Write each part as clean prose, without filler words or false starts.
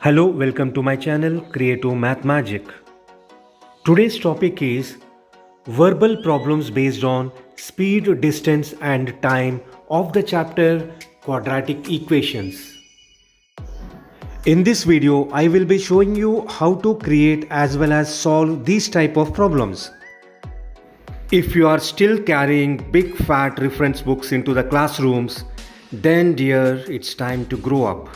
Hello, welcome to my channel Creative Math Magic. Today's topic is verbal problems based on speed, distance and time of the chapter Quadratic Equations. In this video, I will be showing you how to create as well as solve these type of problems. If you are still carrying big fat reference books into the classrooms, then dear, it's time to grow up.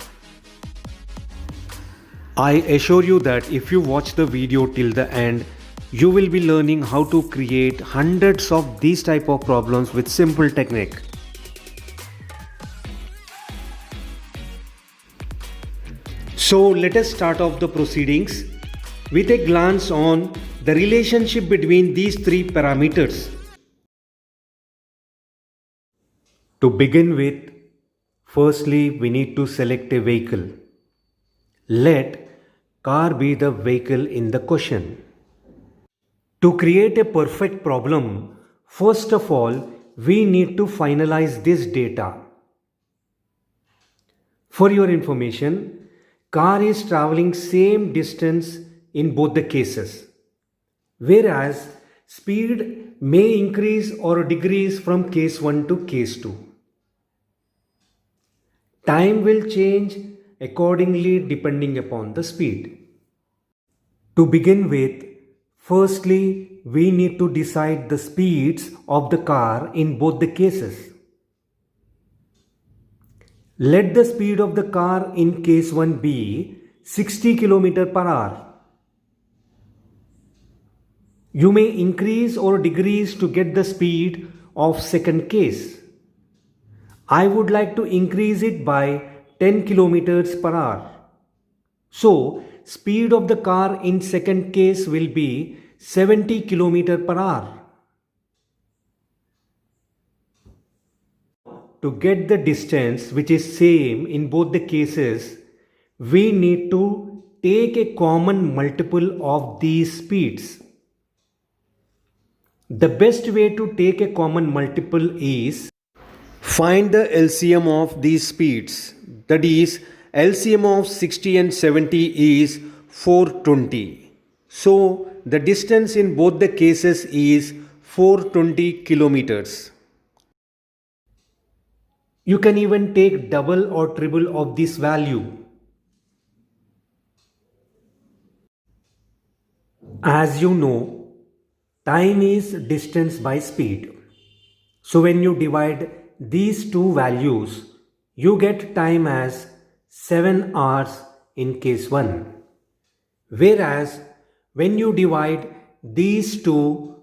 I assure you that if you watch the video till the end, you will be learning how to create hundreds of these type of problems with simple technique. So let us start off the proceedings with a glance on the relationship between these three parameters. To begin with, firstly we need to select a vehicle. Let car be the vehicle in the question. To create a perfect problem, first of all, we need to finalize this data. For your information, car is traveling same distance in both the cases, whereas speed may increase or decrease from case 1 to case 2. Time will change accordingly depending upon the speed. To begin with, firstly we need to decide the speeds of the car in both the cases. Let the speed of the car in case 1 be 60 km per hour. You may increase or decrease to get the speed of second case. I would like to increase it by 10 km per hour. So, speed of the car in second case will be 70 km per hour. To get the distance which is same in both the cases, we need to take a common multiple of these speeds. The best way to take a common multiple is find the LCM of these speeds. That is, LCM of 60 and 70 is 420. So, the distance in both the cases is 420 kilometers. You can even take double or triple of this value. As you know, time is distance by speed. So when you divide these two values, you get time as 7 hours in case 1. Whereas when you divide these two,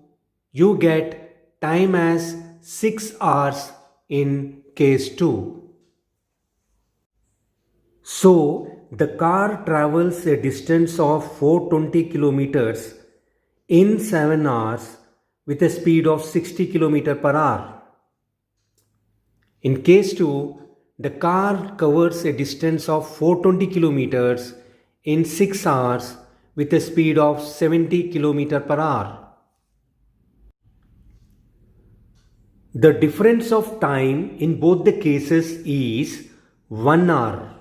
you get time as 6 hours in case 2. So the car travels a distance of 420 kilometers in 7 hours with a speed of 60 km per hour. In case 2, the car covers a distance of 420 kilometers in 6 hours with a speed of 70 km per hour. The difference of time in both the cases is 1 hour.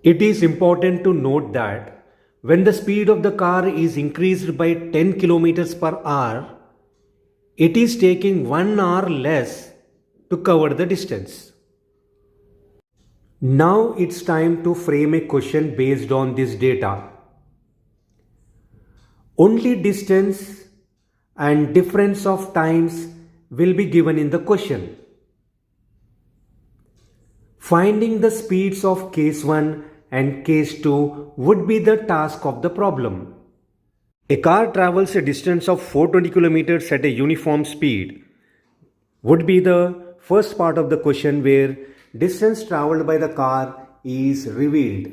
It is important to note that when the speed of the car is increased by 10 km per hour, it is taking 1 hour less to cover the distance. Now it's time to frame a question based on this data. Only distance and difference of times will be given in the question. Finding the speeds of case 1 and case 2 would be the task of the problem. A car travels a distance of 420 kilometers at a uniform speed would be the first part of the question where distance traveled by the car is revealed.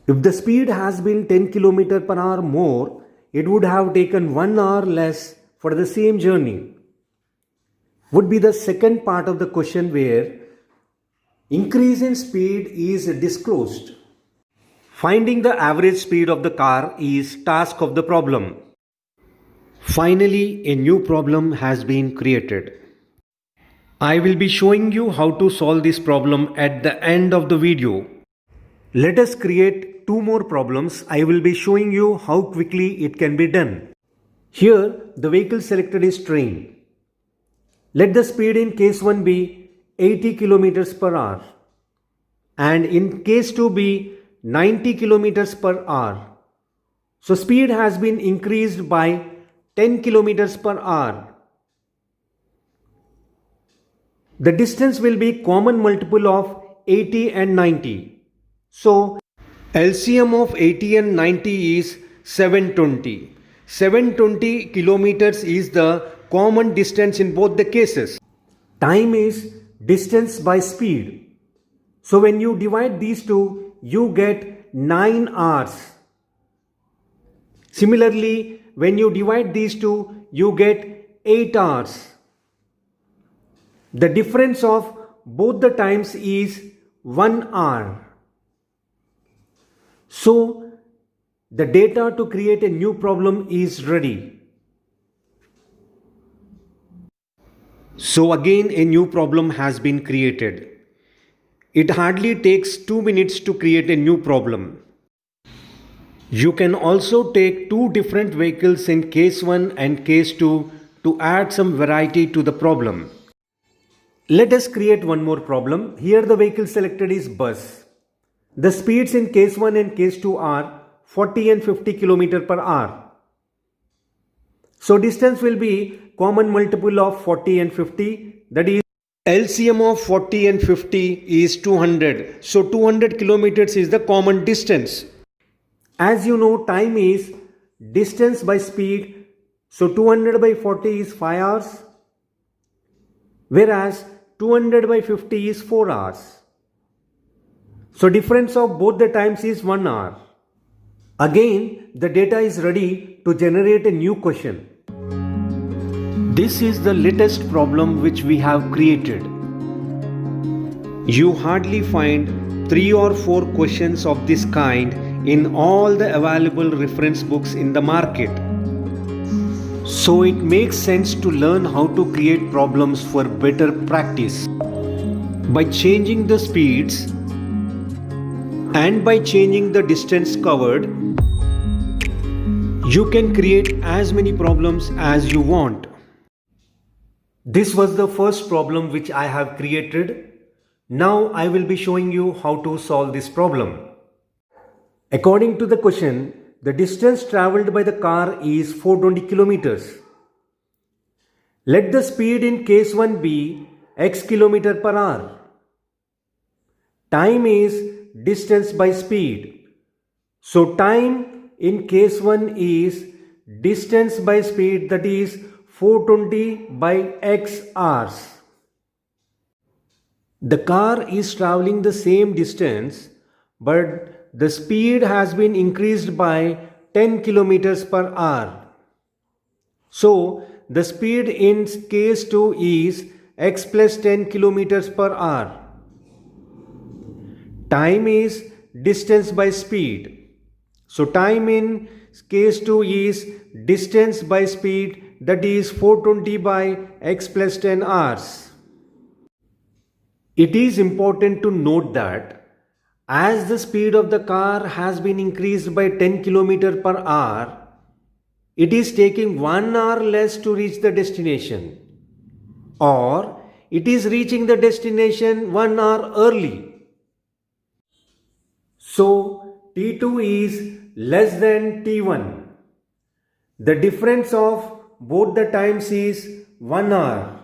If the speed has been 10 km per hour more, it would have taken 1 hour less for the same journey. Would be the second part of the question where increase in speed is disclosed. Finding the average speed of the car is task of the problem. Finally, a new problem has been created. I will be showing you how to solve this problem at the end of the video. Let us create two more problems. I will be showing you how quickly it can be done. Here the vehicle selected is train. Let the speed in case 1 be 80 kilometers per hour and in case 2 be 90 kilometers per hour. So speed has been increased by 10 kilometers per hour. The distance will be common multiple of 80 and 90. So LCM of 80 and 90 is 720. 720 kilometers is the common distance in both the cases. Time is distance by speed. So when you divide these two, you get 9 hours. Similarly, when you divide these two, you get 8 hours. The difference of both the times is 1 hour. So, the data to create a new problem is ready. So again a new problem has been created. It hardly takes 2 minutes to create a new problem. You can also take two different vehicles in case 1 and case 2 to add some variety to the problem. Let us create one more problem. Here the vehicle selected is bus. The speeds in case 1 and case 2 are 40 and 50 km per hour. So distance will be common multiple of 40 and 50, that is LCM of 40 and 50 is 200. So 200 kilometers is the common distance. As you know, time is distance by speed. So 200 by 40 is 5 hours. Whereas 200 by 50 is 4 hours. So difference of both the times is 1 hour. Again, the data is ready to generate a new question. This is the latest problem which we have created. You hardly find 3 or 4 questions of this kind in all the available reference books in the market. So it makes sense to learn how to create problems for better practice. By changing the speeds and by changing the distance covered, you can create as many problems as you want. This was the first problem which I have created. Now I will be showing you how to solve this problem. According to the question, the distance travelled by the car is 420 kilometers. Let the speed in case 1 be x km per hour. Time is distance by speed. So time in case 1 is distance by speed, that is 420 by x hours. The car is traveling the same distance, but the speed has been increased by 10 kilometers per hour. So the speed in case 2 is x plus 10 kilometers per hour. Time is distance by speed. So time in case 2 is distance by speed, that is 420 by x plus 10 hours. It is important to note that as the speed of the car has been increased by 10 km per hour, it is taking 1 hour less to reach the destination, or it is reaching the destination 1 hour early. So T2 is less than T1. The difference of both the times is 1 hour.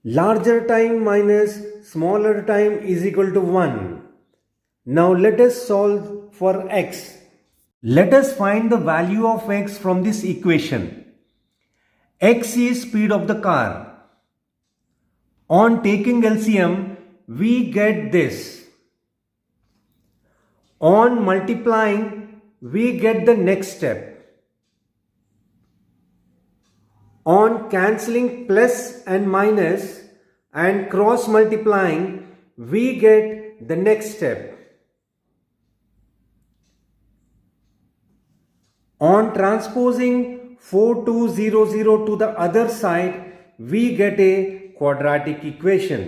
Larger time minus smaller time is equal to 1. Now let us solve for x. Let us find the value of x from this equation. X is speed of the car. On taking LCM, we get this. On multiplying, we get the next step. On cancelling plus and minus and cross multiplying, we get the next step. On transposing 4200 to the other side, we get a quadratic equation.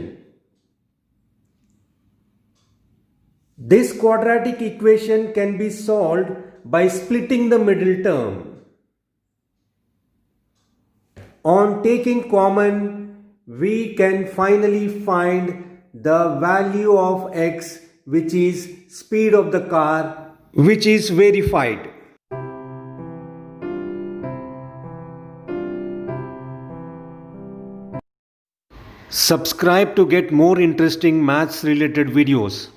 This quadratic equation can be solved by splitting the middle term. On taking common, we can finally find the value of x, which is speed of the car, which is verified. Subscribe to get more interesting maths related videos.